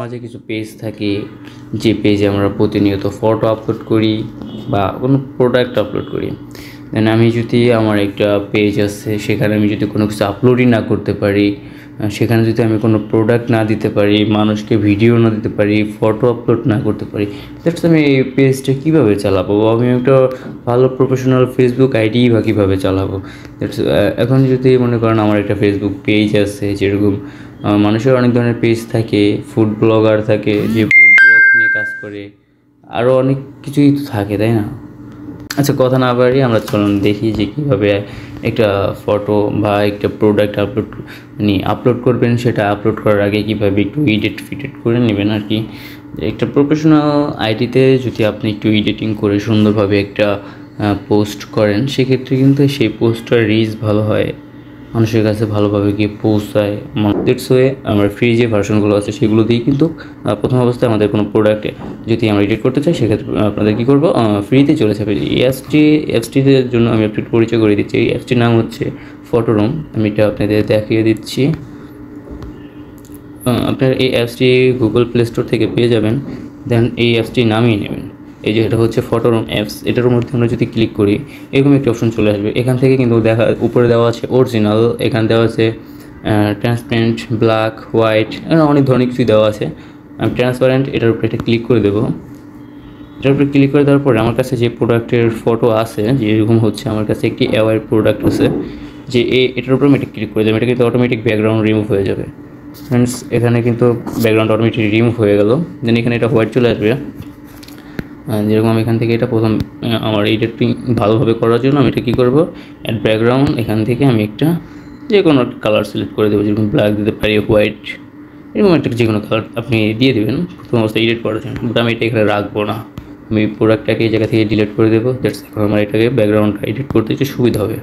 মাঝে কিছু পেজ থাকে, যে পেজে আমরা প্রতিনিয়ত ফটো আপলোড করি বা কোনো প্রোডাক্ট আপলোড করি। দেন আমি যদি আমার একটা পেজ আছে, সেখানে আমি যদি কোনো কিছু আপলোডই না করতে পারি, সেখানে যদি আমি কোনো প্রোডাক্ট না দিতে পারি, মানুষকে ভিডিও না দিতে পারি, ফটো আপলোড না করতে পারি, দ্যাটস আমি এই পেজটা কীভাবে চালাবো? আমি একটা ভালো প্রফেশনাল ফেসবুক আইডি বা কীভাবে চালাবো? দ্যাটস এখন যদি মনে করেন আমার একটা ফেসবুক পেজ আছে, যেরকম মানুষের অনেক ধরনের পেজ থাকে, ফুড ব্লগার থাকে যে ফুড ব্লগ নিয়ে কাজ করে, আরও অনেক কিছুই তো থাকে, তাই না? আচ্ছা, কথা না বাড়িয়ে আমরা চলুন দেখি যে কীভাবে একটা ফটো বা একটা প্রোডাক্ট আপলোড করবেন। সেটা আপলোড করার আগে কীভাবে একটু ফিটেড করে নেবেন আর কি। একটা প্রফেশনাল আইডিতে যদি আপনি একটু এডিটিং করে সুন্দরভাবে একটা পোস্ট করেন, সেক্ষেত্রে কিন্তু সেই পোস্টটার রিচ ভালো হয়, মানুষের কাছে ভালোভাবে গিয়ে পৌঁছায়। দ্যাটস ওয়ে আমার ফ্রি যে ভার্সনগুলো আছে সেগুলো দিয়েই কিন্তু প্রথম অবস্থায় আমাদের কোনো প্রোডাক্টে যদি আমরা এডিট করতে চাই, সেক্ষেত্রে আপনাদের কী করবো, ফ্রিতে চলে যাবে। এই অ্যাপসটির জন্য আমি একটু পরিচয় করে দিচ্ছি। এই অ্যাপসটির নাম হচ্ছে ফটোরুম। আমি এটা আপনাদের দেখিয়ে দিচ্ছি। আপনার এই অ্যাপসটি গুগল প্লে স্টোর থেকে পেয়ে যাবেন। দেন এই অ্যাপসটি নামিয়ে নেবেন। এই যে এটা হচ্ছে ফটোরুম অ্যাপস, এটার মধ্যে আমরা যদি ক্লিক করি এরকম একটি অপশন চলে আসবে। এখান থেকে কিন্তু উপরে দেওয়া আছে অরিজিনাল, এখানে দেওয়া আছে ট্রান্সপারেন্ট, ব্ল্যাক, হোয়াইট, অনেক ধরনের কিছুই দেওয়া আছে। আমি ট্রান্সপারেন্ট এটার উপরে একটা ক্লিক করে দেবো। এটার উপরে ক্লিক করে দেওয়ার পরে আমার কাছে যে প্রোডাক্টের ফটো আছে, যেরকম হচ্ছে আমার কাছে একটি অ্যাওয়ার প্রোডাক্ট আছে, যে এটার উপরে আমি এটা ক্লিক করে দেবো। এটা কিন্তু অটোমেটিক ব্যাকগ্রাউন্ড রিমুভ হয়ে যাবে। ফ্রেন্ডস, এখানে কিন্তু ব্যাকগ্রাউন্ড অটোমেটিক রিমুভ হয়ে গেল। দেন এখানে এটা হোয়াইট চলে আসবে। যেরকম আমি এখান থেকে এটা প্রথম আমার এডিটিং ভালোভাবে করার জন্য আমি এটা কী করবো, অ্যাড ব্যাকগ্রাউন্ড, এখান থেকে আমি একটা যে কোনো কালার সিলেক্ট করে দেবো। যেরকম ব্ল্যাক দিতে পারি, হোয়াইট, এরকম একটা যে কোনো কালার আপনি দিয়ে দেবেন প্রথম অবস্থায় এডিট করার জন্য। বাট আমি এটা এখানে রাখবো না, আমি প্রোডাক্টটাকে এই জায়গা থেকে ডিলিট করে দেবো। দ্যাটস এখন আমার এটাকে ব্যাকগ্রাউন্ডটা এডিট করতে একটু সুবিধা হবে।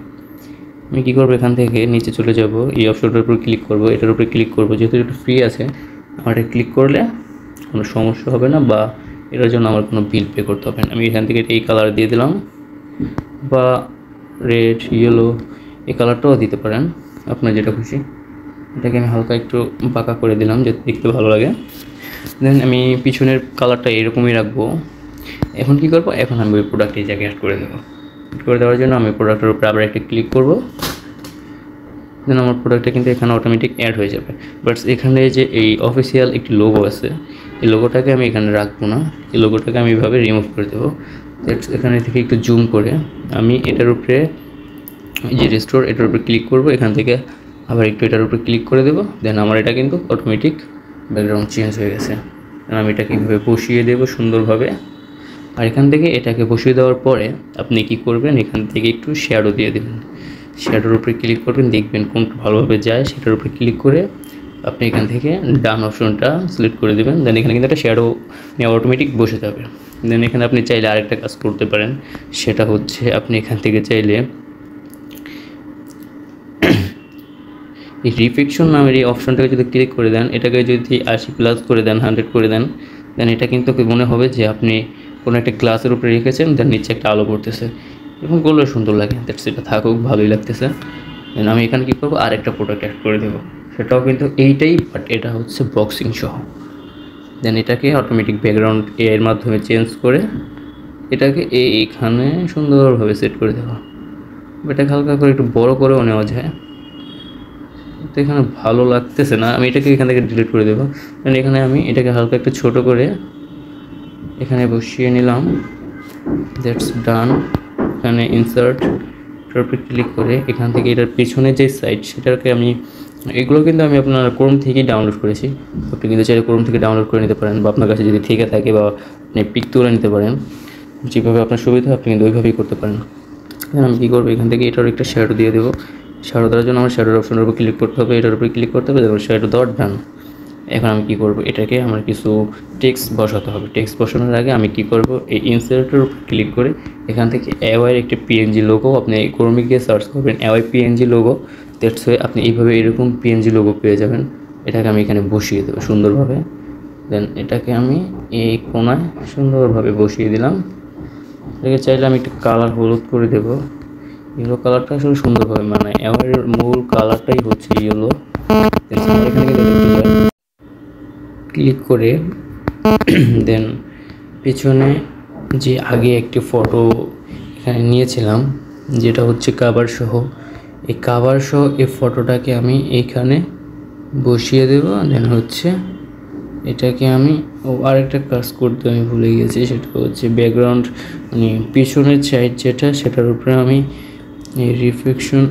আমি কী করবো, এখান থেকে নিচে চলে যাব, এই অপশনটার উপর ক্লিক করবো, এটার উপরে ক্লিক করবো। যেহেতু এটা ফ্রি আছে, আমার এটা ক্লিক করলে কোনো সমস্যা হবে না বা এটার জন্য আমার কোনো বিল পে করতে হবে না। আমি এখান থেকে এই কালার দিয়ে দিলাম, বা রেড, ইয়েলো, এই কালারটাও দিতে পারেন, আপনার যেটা খুশি। এটাকে আমি হালকা একটু বাঁকা করে দিলাম যাতে দেখতে ভালো লাগে। দেন আমি পিছনের কালারটা এরকমই রাখবো। এখন কী করবো, এখন আমি ওই প্রোডাক্ট এই জায়গায় অ্যাড করে দেবো। অ্যাড করে দেওয়ার জন্য আমি প্রোডাক্টের উপরে আবার একটা ক্লিক করবো। দেন আমার প্রোডাক্টটা কিন্তু এখানে অটোমেটিক অ্যাড হয়ে যাবে। বাট এখানে যে এই অফিসিয়াল একটি লোগো আছে, এই লোগোটাকে আমি এখানে রাখবো না, এই লোগোটাকে আমি এভাবে রিমুভ করে দেবো। এখানে থেকে একটু জুম করে আমি এটার উপরে যে রেস্টোর, এটার উপরে ক্লিক করবো। এখান থেকে আবার একটু এটার উপরে ক্লিক করে দেবো। দেন আমার এটা কিন্তু অটোমেটিক ব্যাকগ্রাউন্ড চেঞ্জ হয়ে গেছে। আমি এটাকে এইভাবে বসিয়ে দেবো সুন্দরভাবে। আর এখান থেকে এটাকে বসিয়ে দেওয়ার পরে আপনি কি করবেন, এখান থেকে একটু শ্যাডো দিয়ে দেবেন। শ্যাডোর উপরে ক্লিক করবেন, দেখবেন কোনটা ভালোভাবে যায়, সেটার উপরে ক্লিক করে আপনি এখান থেকে ডান অপশনটা সিলেক্ট করে দেবেন। দেন এখানে কিন্তু একটা শ্যাডো অটোমেটিক বসে যাবে। দেন এখানে আপনি চাইলে আরেকটা কাজ করতে পারেন, সেটা হচ্ছে আপনি এখান থেকে চাইলে এই রিফ্লেকশন নামের এই অপশনটাকে যদি ক্লিক করে দেন, এটাকে যদি 80+ করে দেন, 100 করে দেন, দেন এটা কিন্তু মনে হবে যে আপনি কোনো একটা গ্লাসের উপরে রেখেছেন, দেন নিচে একটা আলো পড়তেছে, এবং করলেও সুন্দর লাগে। দ্যাটস, এটা থাকুক, ভালোই লাগতেছে। দেন আমি এখানে কী করবো, আরেকটা প্রোডাক্ট অ্যাড করে দেবো। সেটাও কিন্তু এইটাই, বাট এটা হচ্ছে বক্সিং সহ। দেন এটাকে অটোমেটিক ব্যাকগ্রাউন্ড এর মাধ্যমে চেঞ্জ করে এটাকে এইখানে সুন্দরভাবে সেট করে দেবো। এটাকে হালকা করে একটু বড় করেও নেওয়া যায়, তো এখানে ভালো লাগতেছে না, আমি এটাকে এখান থেকে ডিলিট করে দেবো। দেন এখানে আমি এটাকে হালকা একটু ছোট করে এখানে বসিয়ে নিলাম। দ্যাটস ডান। এখানে ইনসার্ট, এটার উপরে ক্লিক করে এখান থেকে এটার পিছনে যে সাইড, সেটাকে আমি, এগুলো কিন্তু আমি আপনার ক্রোম থেকেই ডাউনলোড করেছি। আপনি কিন্তু চাইলে ক্রোম থেকে ডাউনলোড করে নিতে পারেন, বা আপনার কাছে যদি থেকে থাকে, বা আপনি পিক তুলে নিতে পারেন। যেভাবে আপনার সুবিধা আপনি কিন্তু ওইভাবেই করতে পারেন। আমি কী করবো, এখান থেকে এটার একটা শ্যাডো দিয়ে দেবো। শ্যাডো দেওয়ার জন্য আমার শ্যাডোর অপশনের উপর ক্লিক করতে হবে, এটার উপরে ক্লিক করতে হবে, তারপর শ্যাডো দেওয়ার ডান। এখন আমি কী করবো, এটাকে আমার কিছু টেক্সট বসাতে হবে। টেক্সট বসানোর আগে আমি কী করবো, এই ইনসার্টের উপর ক্লিক করে এখান থেকে এওয়াইয়ের একটি পিএনজি লোগো, আপনি ক্রোমে গিয়ে সার্চ করবেন AY PNG logo. That's way আপনি এইভাবে এরকম পিএনজি লোগো পেয়ে যাবেন। এটাকে আমি এখানে বসিয়ে দেবো সুন্দরভাবে। দেন এটাকে আমি এই কোণায় সুন্দরভাবে বসিয়ে দিলাম। এটাকে চাইলে আমি একটু কালার হলুদ করে দেবো। ইয়েলো কালারটা আসলে সুন্দরভাবে, মানে এওয়াইয়ের মূল কালারটাই হচ্ছে ইয়েলো। এখানে কিন্তু ক্লিক করে দেন পিছনে যে আগে একটি ফটো এখানে নিয়েছিলাম যেটা হচ্ছে কাভার সহ, এই কাভার সহ এই ফটোটাকে আমি এইখানে বসিয়ে দেব। দেন হচ্ছে এটাকে আমি আরেকটা কাজ করতে আমি ভুলে গেছি, সেটা হচ্ছে ব্যাকগ্রাউন্ড মানে পিছনের সাইড যেটা সেটার উপরে আমি এই রিফ্লেকশন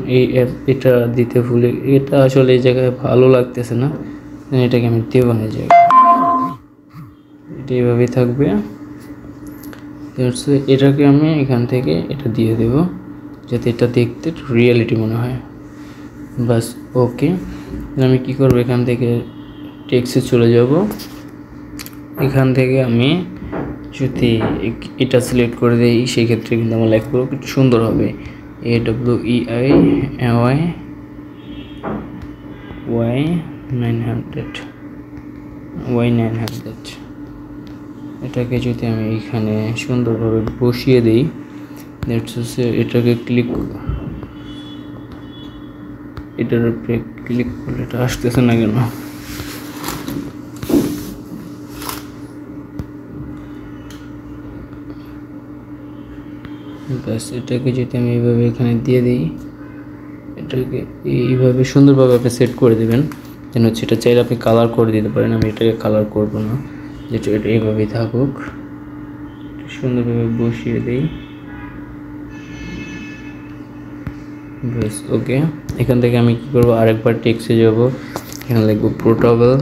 এটা দিতে ভুলে, এটা আসলে এই জায়গায় ভালো লাগতেছে না, এটাকে আমি দেবো না জায়গায়, এটা এইভাবেই থাকবে। এটাকে আমি এখান থেকে এটা দিয়ে দেব যাতে এটা দেখতে রিয়েলিটি মনে হয়, বাস ওকে। আমি কি করব, এখান থেকে টেক্সটে চলে যাব, এখান থেকে আমি যদি এটা সিলেক্ট করে দিই সেক্ষেত্রে কিন্তু আমার লেখাগুলো একটু সুন্দর হবে। AWEIY900 এটাকে যদি আমি এখানে সুন্দরভাবে বসিয়ে দিই, এটাকে এটার উপরে ক্লিক করলে এটা আসতেছে না কেন, ব্যাস এটাকে যদি আমি এইভাবে এখানে দিয়ে দিই, এটাকে এইভাবে সুন্দরভাবে আপনি সেট করে দেবেন। যেন হচ্ছে এটা চাইলে আপনি কালার করে দিতে পারেন, আমি এটাকে কালার করব না, যেটা এটা এইভাবেই থাকুক, সুন্দরভাবে বসিয়ে দিই, ব্যাস ওকে। এখান থেকে আমি কি করব, আরেকবার টেক্সটে যাব, এখানে লিখব পোর্টেবল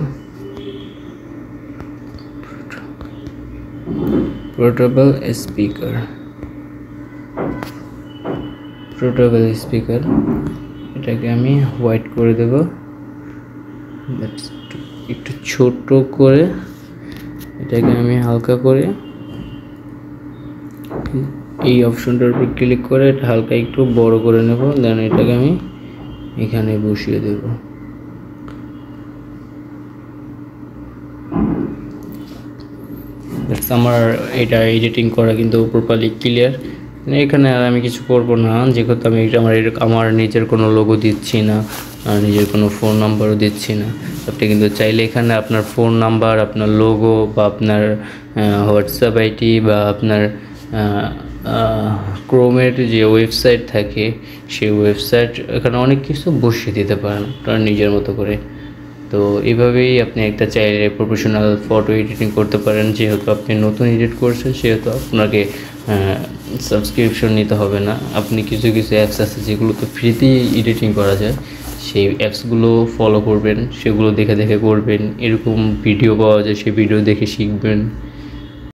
স্পিকার, এটাকে আমি হোয়াইট করে দেব, একটু ছোট করে এটাকে আমি হালকা করে এই অপশনটার উপর ক্লিক করে এটা হালকা একটু বড় করে নেব, দেন এটাকে আমি এখানে বসিয়ে দেব। আমার এটা এডিটিং করা কিন্তু প্রপারলি ক্লিয়ার। এখানে আর আমি কিছু করব না, যেহেতু আমি আমার নিজের কোনো লোগো দিচ্ছি না, নিজের কোনো ফোন নাম্বারও দিচ্ছি না। আপনি কিন্তু চাইলে এখানে আপনার ফোন নাম্বার, আপনার লোগো বা আপনার হোয়াটসঅ্যাপ আইডি বা আপনার ক্রোমের যে ওয়েবসাইট থাকে সেই ওয়েবসাইট এখানে অনেক কিছু বসিয়ে দিতে পারেন আপনার নিজের মতো করে। তো এইভাবেই আপনি একটা চাইলে প্রফেশনাল ফটো এডিটিং করতে পারেন। যেহেতু আপনি নতুন এডিট করছেন সেহেতু আপনাকে সাবস্ক্রিপশন নিতে হবে না, আপনি কিছু অ্যাপস আছে যেগুলো তো ফ্রিতেই এডিটিং করা যায়, সেই অ্যাপসগুলো ফলো করবেন, সেগুলো দেখে করবেন। এরকম ভিডিও পাওয়া যায়, সেই ভিডিও দেখে শিখবেন।